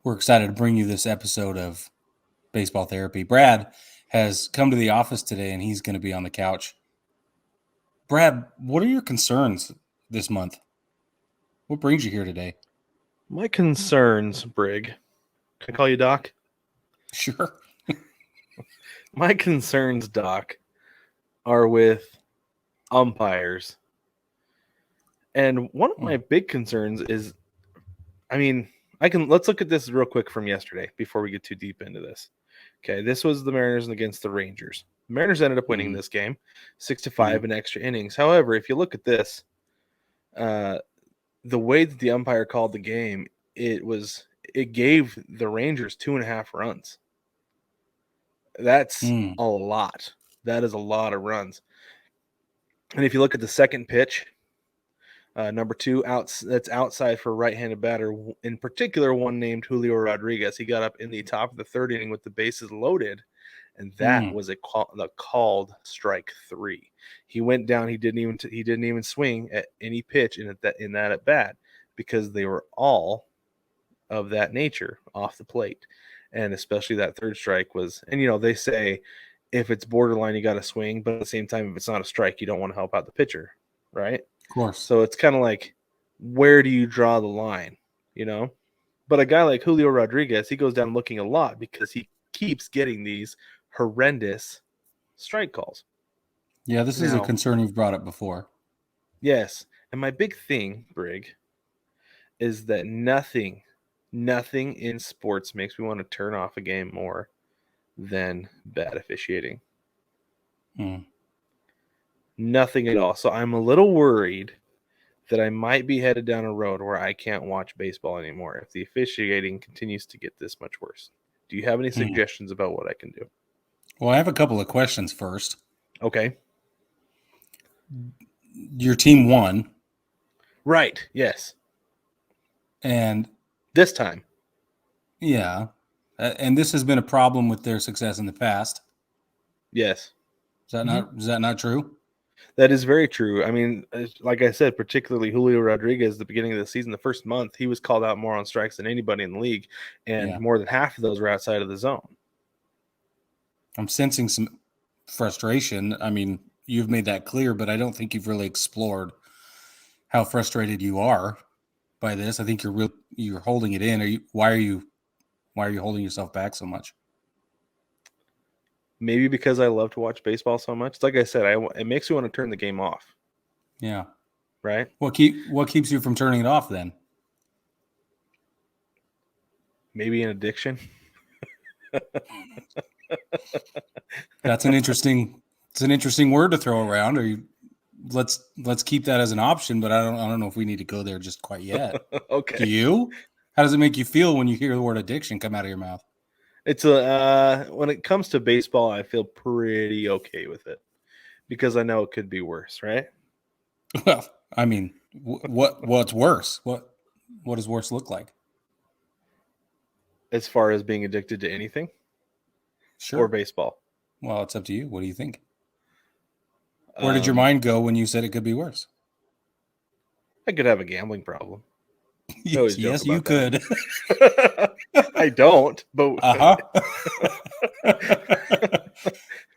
We're excited to bring you this episode of Baseball Therapy. Brad has come to the office today and he's going to be on the couch. Brad, what are your concerns this month? What brings you here today? My concerns, Brig. Can I call you Doc? Sure. My concerns, Doc, are with umpires. And one of my big concerns is, let's look at this real quick from yesterday before we get too deep into this. Okay, this was the Mariners against the Rangers. The Mariners ended up winning this game 6-5 in extra innings. However, if you look at this, the way that the umpire called the game, it gave the Rangers 2.5 runs. That's a lot. That is a lot of runs. And if you look at the second pitch, number 2, that's outside for a right-handed batter, in particular one named Julio Rodriguez. He got up in the top of the third inning with the bases loaded, and that was the called strike 3. He went down. He didn't even swing at any pitch in that at bat because they were all of that nature off the plate. And especially that third strike was, and they say if it's borderline, you got to swing, but at the same time, if it's not a strike, you don't want to help out the pitcher, right? Of course. So it's kind of like, where do you draw the line, But a guy like Julio Rodriguez, he goes down looking a lot because he keeps getting these horrendous strike calls. Yeah, this is a concern you've brought up before. Yes. And my big thing, Brig, is that nothing in sports makes me want to turn off a game more than bad officiating. Nothing at all. So I'm a little worried that I might be headed down a road where I can't watch baseball anymore if the officiating continues to get this much worse. Do you have any suggestions about what I can do? Well, I have a couple of questions first. Okay. Your team won. Right. Yes. And this time. Yeah. And this has been a problem with their success in the past. Yes. Is that not true? That is very true. I mean, like I said, particularly Julio Rodriguez, the beginning of the season, the first month, he was called out more on strikes than anybody in the league, and more than half of those were outside of the zone. I'm sensing some frustration. I mean, you've made that clear, but I don't think you've really explored how frustrated you are by this. I think you're holding it in. Why are you holding yourself back so much? Maybe because I love to watch baseball so much. It's like I said, it makes me want to turn the game off. Yeah. Right? What keeps you from turning it off then? Maybe an addiction. That's an interesting word to throw around. Let's keep that as an option, but I don't know if we need to go there just quite yet. Okay. Do you? How does it make you feel when you hear the word addiction come out of your mouth? It's when it comes to baseball, I feel pretty okay with it because I know it could be worse, right? Well, I mean, what's worse? What does worse look like? As far as being addicted to anything? Sure. Or baseball? Well, it's up to you. What do you think? Where did your mind go when you said it could be worse? I could have a gambling problem. Yes, you could. I don't, but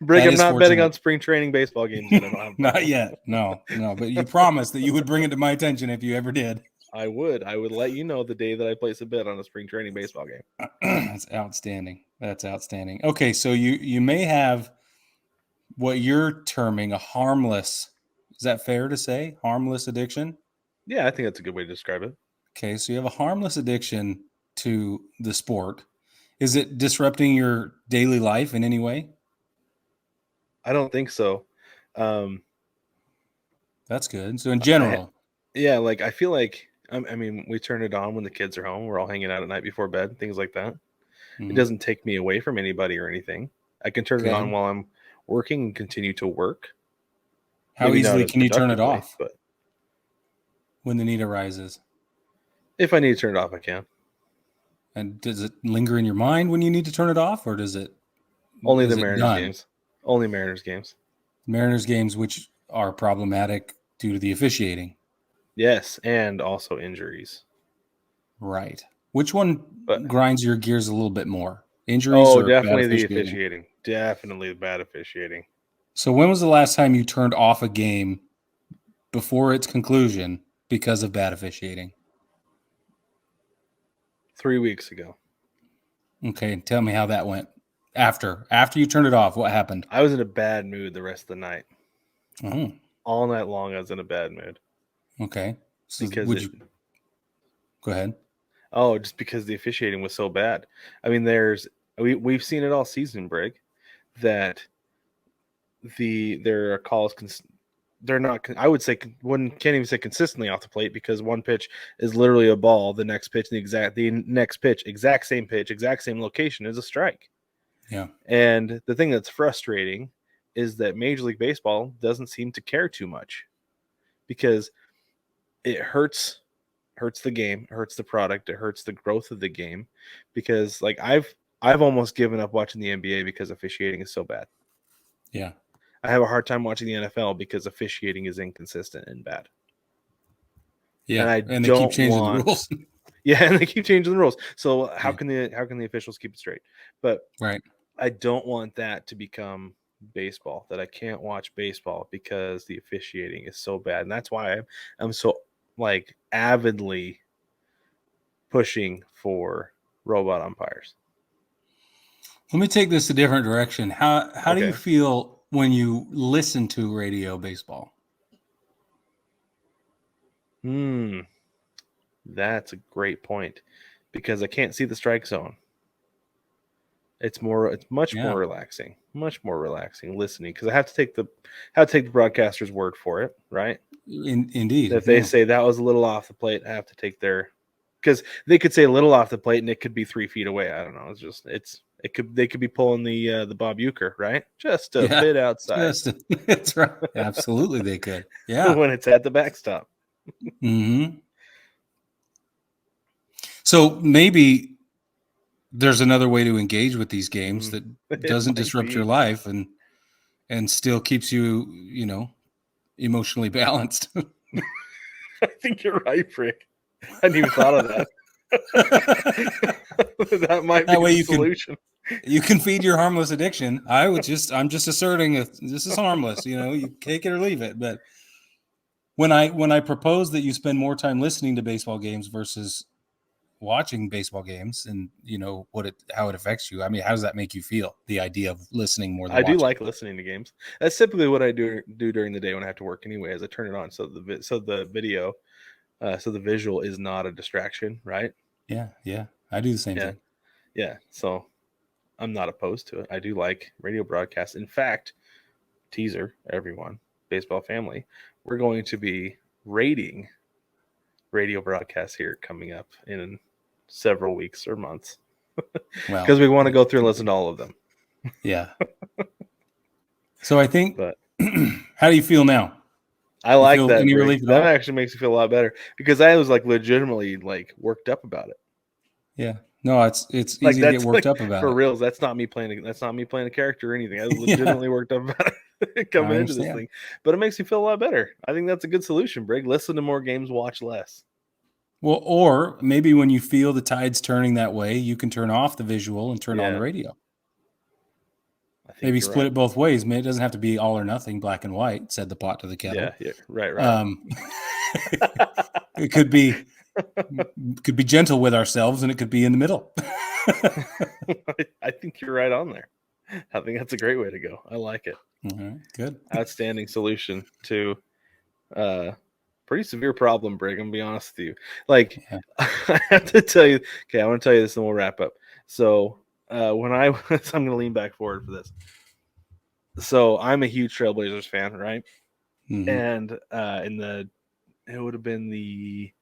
Brig, I'm not betting on spring training baseball games. Not yet. No. But you promised that you would bring it to my attention if you ever did. I would let you know the day that I place a bet on a spring training baseball game. That's outstanding. Okay, so you may have what you're terming a harmless. Is that fair to say? Harmless addiction? Yeah, I think that's a good way to describe it. Okay, so you have a harmless addiction to the sport. Is it disrupting your daily life in any way? I don't think so. That's good. So in general. I feel like, I mean, we turn it on when the kids are home. We're all hanging out at night before bed, things like that. It doesn't take me away from anybody or anything. I can turn it on while I'm working and continue to work. How easily can you turn it off? But when the need arises? If I need to turn it off, I can. And does it linger in your mind when you need to turn it off, or does it? Only the Mariners games. Only Mariners games. Mariners games, which are problematic due to the officiating. Yes, and also injuries. Right. Which one But grinds your gears a little bit more? Injuries or bad definitely the officiating? officiating. Definitely the bad officiating. So when was the last time you turned off a game before its conclusion because of bad officiating? 3 weeks ago. Okay, tell me how that went. After you turned it off, what happened? I was in a bad mood the rest of the night. Oh, All night long, I was in a bad mood okay. So because would you go ahead? just because the officiating was so bad. I mean, we've seen it all season, Brig, that there are calls. They're not. I would say one can't even say consistently off the plate because one pitch is literally a ball. The next pitch, exact same pitch, exact same location is a strike. Yeah. And the thing that's frustrating is that Major League Baseball doesn't seem to care too much because it hurts the game, it hurts the product, it hurts the growth of the game. Because like I've almost given up watching the NBA because officiating is so bad. Yeah. I have a hard time watching the NFL because officiating is inconsistent and bad. And Yeah. I And they keep don't changing the want rules. yeah, and they keep changing the rules. So Yeah. how can the officials keep it straight? But Right. I don't want that to become baseball, that I can't watch baseball because the officiating is so bad. And that's why I'm so like avidly pushing for robot umpires. Let me take this a different direction. How do you Okay. feel when you listen to radio baseball? That's a great point because I can't see the strike zone. It's much more Yeah. relaxing, listening because I have to take the broadcaster's word for it, right? Indeed. If they Yeah. say that was a little off the plate, I have to take their because they could say a little off the plate and it could be 3 feet away. I don't know. They could be pulling the Bob Euchre, right? Just a Yeah. bit outside That's right. Absolutely, they could. Yeah. when it's at the backstop. Hmm. So maybe there's another way to engage with these games that It doesn't might disrupt your be. life and still keeps you, emotionally balanced. I think you're right, Frick. I hadn't even thought of that. That might be That way the you can solution. feed your harmless addiction. I'm just asserting this is harmless, you take it or leave it. But when I propose that you spend more time listening to baseball games versus watching baseball games and how it affects you. I mean, how does that make you feel? The idea of listening more than I do watching. like listening to games. That's typically what I do during the day when I have to work anyway. Is I turn it on so the video, so the visual is not a distraction, right? Yeah, yeah. I do the same Yeah, thing. yeah. So I'm not opposed to it. I do like radio broadcasts. In fact, teaser everyone, baseball family, we're going to be rating radio broadcasts here coming up in several weeks or months Well, because we want to go through and listen to all of them. yeah. So I think, But how do you feel now? I You like feel that, any Brig. relief at That all? actually makes me feel a lot better because I was like legitimately like worked up about it. Yeah. No, it's Like easy to get that's worked like up about for it. reals. That's not me playing a character or anything. I was Yeah, legitimately worked up about it I coming into this understand. thing. But it makes me feel a lot better. I think that's a good solution, Brig. Listen to more games, watch less. Well, or maybe when you feel the tides turning that way, you can turn off the visual and turn on the Yeah, radio. I think Maybe you're split right. it both ways. It doesn't have to be all or nothing, black and white, said the pot to the Yeah, kettle. yeah, right. Um, it could be gentle with ourselves, and it could be in the middle. I think you're right on there. I think that's a great way to go. I like it. All right, good. Outstanding solution to pretty severe problem, Brig. I'm gonna be honest with you. Like Yeah. I have to tell you, okay, I want to tell you this and we'll wrap up. So when I was I'm gonna lean back forward for this. So I'm a huge Trailblazers fan, right? Hmm. And it would have been the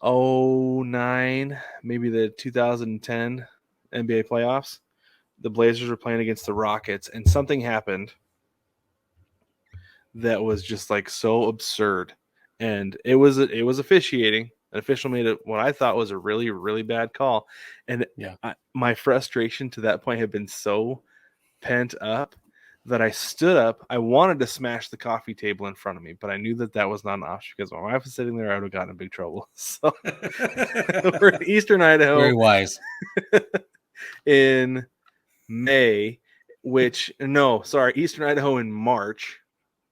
09, maybe the 2010 NBA playoffs. The Blazers were playing against the Rockets, and something happened that was just like so absurd. And it was officiating. An official made what I thought was a really, really bad call. And Yeah. my frustration to that point had been so pent up that I stood up. I wanted to smash the coffee table in front of me, but I knew that was not an option because my wife was sitting there. I would have gotten in big trouble. So we're in Eastern Idaho. Very wise. In May, Eastern Idaho in March,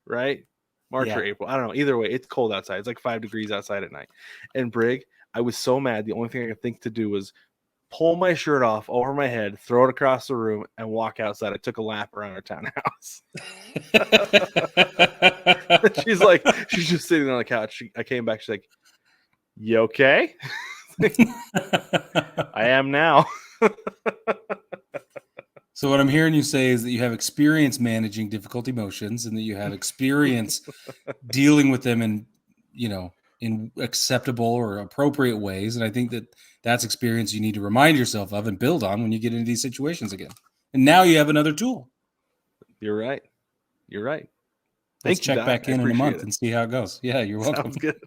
right? March or April. I don't know. Either way, it's cold outside. It's like 5 degrees outside at night. And Brig, I was so mad. The only thing I could think to do was pull my shirt off over my head, throw it across the room, and walk outside. I took a lap around our townhouse. She's just sitting on the couch. I came back. She's like, "You okay?" I am now. So what I'm hearing you say is that you have experience managing difficult emotions and that you have experience dealing with them in acceptable or appropriate ways. And I think that that's experience you need to remind yourself of and build on when you get into these situations again. And now you have another tool. You're right. Let's check back in a month and see how it goes. Yeah, you're welcome. Sounds good.